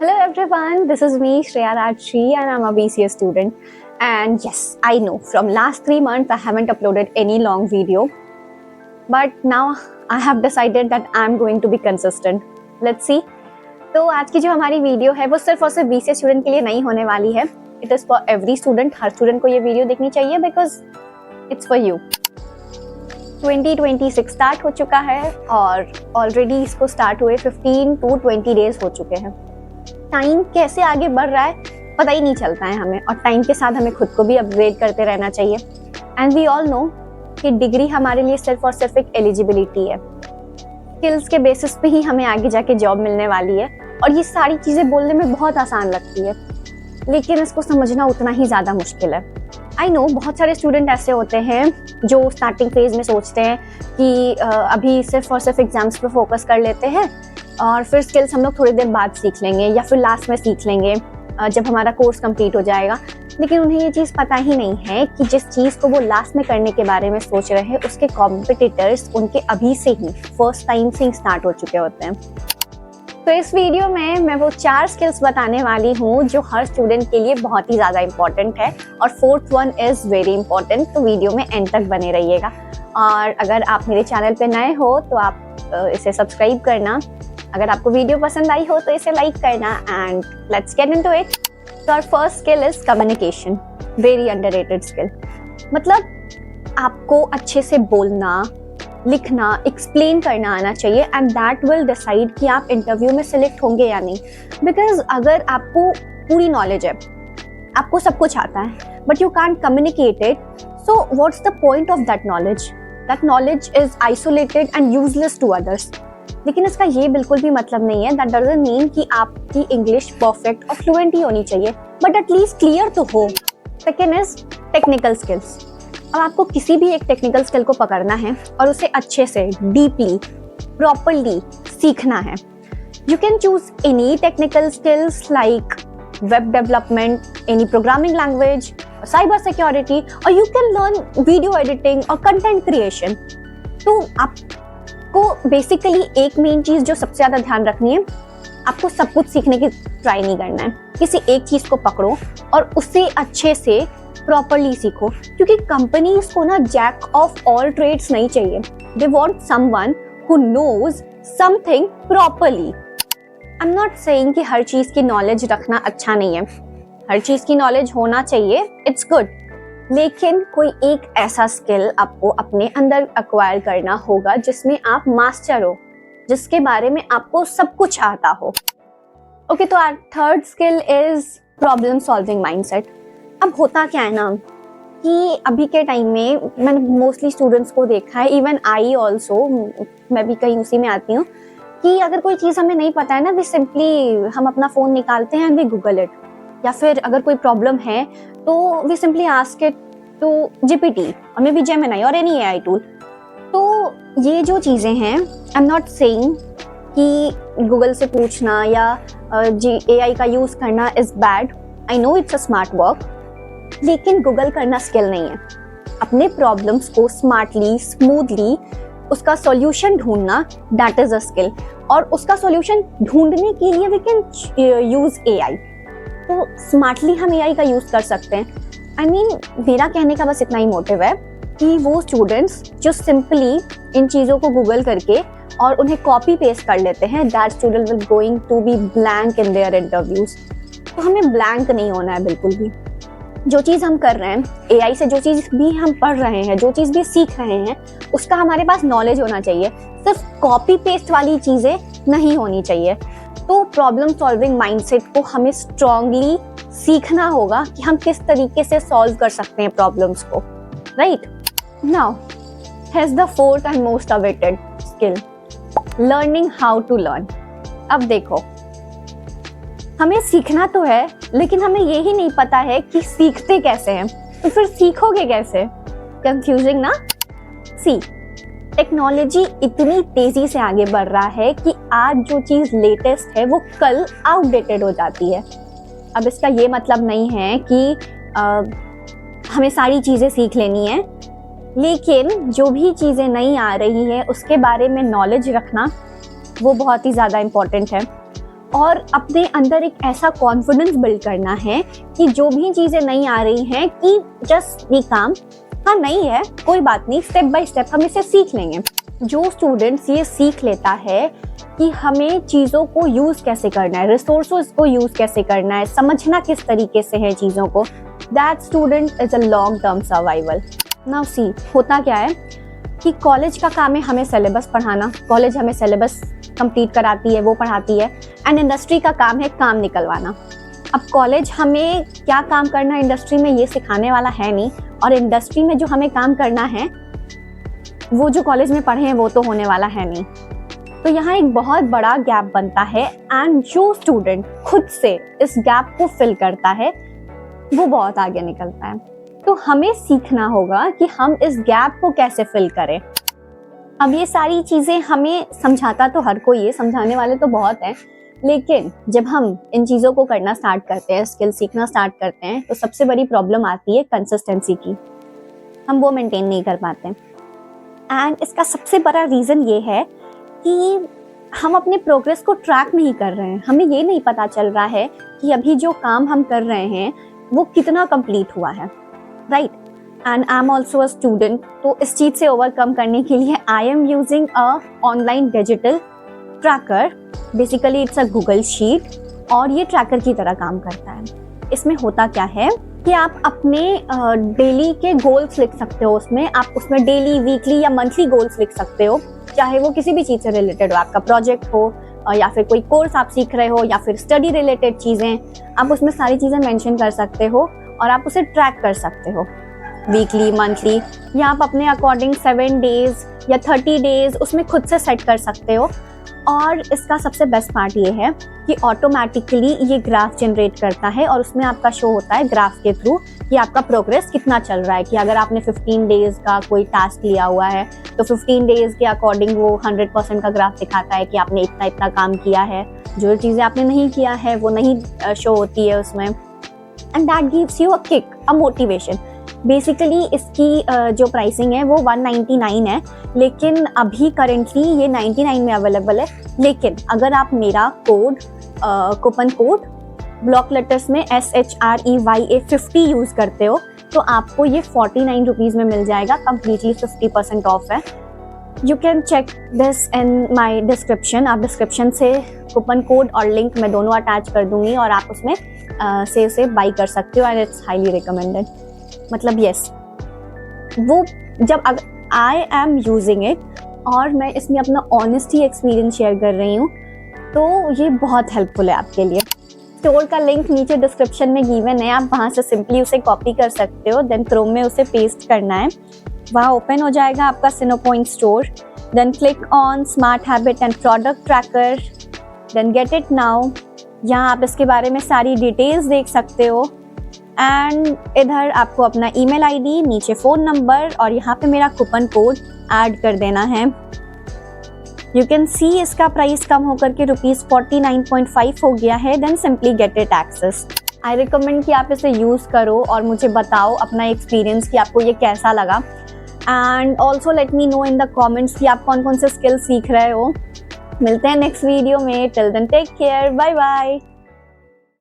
Hello everyone, this is me Shreya Rajshri and I'm a BCA student. And yes, I know from last 3 months I haven't uploaded any long video. But now I have decided that I'm going to be consistent. Let's see. तो आज की जो हमारी video है वो सिर्फ और सिर्फ BCA स्टूडेंट के लिए नहीं होने वाली है. It is for every student. Her student को ये वीडियो देखनी चाहिए because it's for you. 2026 start हो चुका है और ऑलरेडी इसको स्टार्ट हुए 15 to 20 डेज हो चुके हैं. टाइम कैसे आगे बढ़ रहा है पता ही नहीं चलता है हमें, और टाइम के साथ हमें खुद को भी अपग्रेड करते रहना चाहिए. एंड वी ऑल नो कि डिग्री हमारे लिए सिर्फ और सिर्फ एक एलिजिबिलिटी है. स्किल्स के बेसिस पे ही हमें आगे जाके जॉब मिलने वाली है. और ये सारी चीज़ें बोलने में बहुत आसान लगती है, लेकिन इसको समझना उतना ही ज़्यादा मुश्किल है. आई नो बहुत सारे स्टूडेंट ऐसे होते हैं जो स्टार्टिंग फेज में सोचते हैं कि अभी सिर्फ और सिर्फ एग्जाम्स पे फोकस कर लेते हैं और फिर स्किल्स हम लोग थोड़ी देर बाद सीख लेंगे या फिर लास्ट में सीख लेंगे जब हमारा कोर्स कंप्लीट हो जाएगा. लेकिन उन्हें ये चीज़ पता ही नहीं है कि जिस चीज़ को वो लास्ट में करने के बारे में सोच रहे हैं उसके कॉम्पिटिटर्स उनके अभी से ही फर्स्ट टाइम से ही स्टार्ट हो चुके होते हैं. तो इस वीडियो में मैं वो 4 स्किल्स बताने वाली हूँ जो हर स्टूडेंट के लिए बहुत ही ज़्यादा इम्पॉर्टेंट है, और 4th one is very important. तो वीडियो में एंड तक बने रहिएगा. और अगर आप मेरे चैनल पे नए हो तो आप इसे सब्सक्राइब करना. अगर आपको वीडियो पसंद आई हो तो इसे लाइक करना. And let's get into it. तो our first skill is communication. Very underrated skill. मतलब आपको अच्छे से बोलना, लिखना, एक्सप्लेन करना आना चाहिए, एंड दैट विल डिसाइड कि आप इंटरव्यू में सिलेक्ट होंगे या नहीं. बिकॉज अगर आपको पूरी नॉलेज है, आपको सब कुछ आता है, but you can't communicate it, so what's the point of that knowledge? That knowledge is isolated and useless to others. लेकिन इसका ये बिल्कुल भी मतलब नहीं है. दैट डजंट मीन कि आपकी इंग्लिश परफेक्ट और फ्लुएंट ही होनी चाहिए, बट एटलीस्ट क्लियर तो हो. Second is technical skills. अब आपको किसी भी एक टेक्निकल स्किल को पकड़ना है और उसे अच्छे से, डीपली, प्रॉपरली सीखना है. You can choose any technical skills like web development, any programming language, cyber security, और you can learn video editing और कंटेंट क्रिएशन. तो आपको बेसिकली एक मेन चीज जो सबसे ज्यादा ध्यान रखनी है, आपको सब कुछ सीखने की ट्राई नहीं करना है. किसी एक चीज को पकड़ो और उसे अच्छे से प्रॉपरली सीखो, क्योंकि कंपनीज को ना जैक ऑफ ऑल ट्रेड्स नहीं चाहिए. They want someone who knows something properly. I am not saying कि हर चीज की नॉलेज रखना अच्छा नहीं है. हर चीज की नॉलेज होना चाहिए, इट्स गुड. लेकिन कोई एक ऐसा स्किल आपको अपने अंदर एक्वायर करना होगा जिसमें आप मास्टर हो, जिसके बारे में आपको सब कुछ आता हो. ओके, तो our third skill is problem solving mindset. अब होता क्या है ना कि अभी के टाइम में मैंने मोस्टली स्टूडेंट्स को देखा है, इवन आई ऑल्सो, मैं भी कहीं उसी में आती हूँ, कि अगर कोई चीज़ हमें नहीं पता है ना, वी सिंपली हम अपना फ़ोन निकालते हैं एंड वी गूगल इट. या फिर अगर कोई प्रॉब्लम है तो we simply ask it to GPT और मे बी जेमिनी और एनी एआई टूल. तो ये जो चीज़ें हैं, आई एम नॉट सेइंग कि गूगल से पूछना या एआई का यूज़ करना is bad. I know it's a smart work, लेकिन गूगल करना स्किल नहीं है. अपने प्रॉब्लम्स को स्मार्टली, स्मूथली उसका सॉल्यूशन ढूंढना, दैट इज अ स्किल. और उसका सॉल्यूशन ढूंढने के लिए वी कैन यूज एआई. तो स्मार्टली हम एआई का यूज कर सकते हैं. आई मीन मेरा कहने का बस इतना ही मोटिव है कि वो स्टूडेंट्स जो सिंपली इन चीज़ों को गूगल करके और उन्हें कॉपी पेस्ट कर लेते हैं, that student will going to be blank in their interviews. तो हमें ब्लैंक नहीं होना है बिल्कुल भी. जो चीज़ हम कर रहे हैं, एआई से जो चीज़ भी हम पढ़ रहे हैं, जो चीज़ भी सीख रहे हैं, उसका हमारे पास नॉलेज होना चाहिए. सिर्फ कॉपी पेस्ट वाली चीज़ें नहीं होनी चाहिए. तो प्रॉब्लम सॉल्विंग माइंडसेट को हमें स्ट्रांगली सीखना होगा कि हम किस तरीके से सॉल्व कर सकते हैं प्रॉब्लम्स को. Right now has the fourth and most awaited skill, learning how to learn. अब देखो, हमें सीखना तो है, लेकिन हमें ये ही नहीं पता है कि सीखते कैसे हैं. तो फिर सीखोगे कैसे? कंफ्यूजिंग ना? सी, टेक्नोलॉजी इतनी तेजी से आगे बढ़ रहा है कि आज जो चीज़ लेटेस्ट है वो कल आउटडेटेड हो जाती है. अब इसका ये मतलब नहीं है कि हमें सारी चीज़ें सीख लेनी है, लेकिन जो भी चीज़ें नई आ रही है उसके बारे में नॉलेज रखना वो बहुत ही ज़्यादा इम्पोर्टेंट है. और अपने अंदर एक ऐसा कॉन्फिडेंस बिल्ड करना है कि जो भी चीजें नहीं आ रही हैं कि जस्ट बी काम, हाँ नहीं है कोई बात नहीं, स्टेप बाय स्टेप हम इसे सीख लेंगे। जो स्टूडेंट्स ये सीख लेता है कि हमें चीज़ों को यूज़ कैसे करना है, रिसोर्सेज को यूज़ कैसे करना है, समझना किस तरीके से है चीज़ों को, that student is a long term survival. Now see, होता क्या है कि कॉलेज का काम है हमें सिलेबस पढ़ाना, कॉलेज हमें सिलेबस कंप्लीट कराती है, वो पढ़ाती है, एंड इंडस्ट्री का काम है काम निकलवाना। अब कॉलेज हमें क्या काम करना है इंडस्ट्री में ये सिखाने वाला है नहीं, और इंडस्ट्री में जो हमें काम करना है वो जो कॉलेज में पढ़े हैं वो तो होने वाला है नहीं। तो यहाँ एक बहुत बड़ा गैप बनता है, एंड जो स्टूडेंट खुद से इस गैप को फिल करता है वो बहुत आगे निकलता है। तो हमें सीखना होगा कि हम इस गैप को कैसे फिल करें। अब ये सारी चीज़ें हमें समझाता तो हर कोई है, समझाने वाले तो बहुत हैं, लेकिन जब हम इन चीज़ों को करना स्टार्ट करते हैं, स्किल सीखना स्टार्ट करते हैं, तो सबसे बड़ी प्रॉब्लम आती है कंसिस्टेंसी की। हम वो मेंटेन नहीं कर पाते, एंड इसका सबसे बड़ा रीज़न ये है कि हम अपने प्रोग्रेस को ट्रैक नहीं कर रहे हैं। हमें ये नहीं पता चल रहा है कि अभी जो काम हम कर रहे हैं वो कितना कंप्लीट हुआ है, right? And I am also a student, तो इस चीज़ से ओवरकम करने के लिए I am using a online digital tracker. Basically it's a Google sheet, और ये ट्रैकर की तरह काम करता है। इसमें होता क्या है कि आप अपने डेली के गोल्स लिख सकते हो, उसमें आप उसमें डेली, वीकली या मंथली गोल्स लिख सकते हो, चाहे वो किसी भी चीज़ से रिलेटेड हो, आपका प्रोजेक्ट हो या फिर कोई कोर्स आप सीख रहे हो या फिर स्टडी रिलेटेड चीज़ें, आप उसमें सारी चीज़ें मेंशन कर सकते हो और आप उसे ट्रैक कर सकते हो वीकली, मंथली, या आप अपने अकॉर्डिंग 7 डेज या 30 डेज उसमें खुद से सेट कर सकते हो। और इसका सबसे बेस्ट पार्ट ये है कि ऑटोमेटिकली ये ग्राफ जनरेट करता है और उसमें आपका शो होता है ग्राफ के थ्रू कि आपका प्रोग्रेस कितना चल रहा है। कि अगर आपने 15 डेज का कोई टास्क लिया हुआ है तो 15 डेज के अकॉर्डिंग वो 100% का ग्राफ दिखाता है कि आपने इतना इतना काम किया है। जो चीज़ें आपने नहीं किया है वो नहीं शो होती है उसमें, and that gives you a kick, a motivation. Basically इसकी जो प्राइसिंग है वो 199 है, लेकिन अभी करेंटली ये 99 में अवेलेबल है। लेकिन अगर आप मेरा code, coupon code block letters में SHREYA 50 यूज़ करते हो तो आपको ये 49 रुपीज़ में मिल जाएगा, कम्प्लीटली 50% ऑफ है। You can check this in my description. आप डिस्क्रिप्शन से कूपन कोड और लिंक मैं दोनों अटैच कर दूंगी और आप उसमें से उसे बाई कर सकते हो, एंड इट्स हाईली रिकमेंडेड। मतलब यस, वो जब आई एम यूजिंग इट और मैं इसमें अपना ऑनेस्टी एक्सपीरियंस शेयर कर रही हूँ तो ये बहुत हेल्पफुल है आपके लिए। स्टोर का लिंक नीचे डिस्क्रिप्शन में गिवन है, आप वहाँ से सिंपली उसे कॉपी कर सकते हो, देन क्रोम में उसे पेस्ट करना है, वहाँ ओपन हो जाएगा आपका सिनोपॉइंट store. Then click on smart habit and product tracker, then get it now. यहाँ आप इसके बारे में सारी डिटेल्स देख सकते हो, एंड इधर आपको अपना ईमेल आईडी, नीचे फ़ोन नंबर और यहाँ पे मेरा कूपन कोड ऐड कर देना है। यू कैन सी इसका प्राइस कम होकर के ₹49.5 हो गया है। Then simply get it access. I recommend कि आप इसे यूज़ करो और मुझे बताओ अपना एक्सपीरियंस कि आपको ये कैसा लगा, and also let me know in the comments कि आप कौन कौन से स्किल सीख रहे हो। मिलते हैं नेक्स्ट वीडियो में, till then take care, bye bye.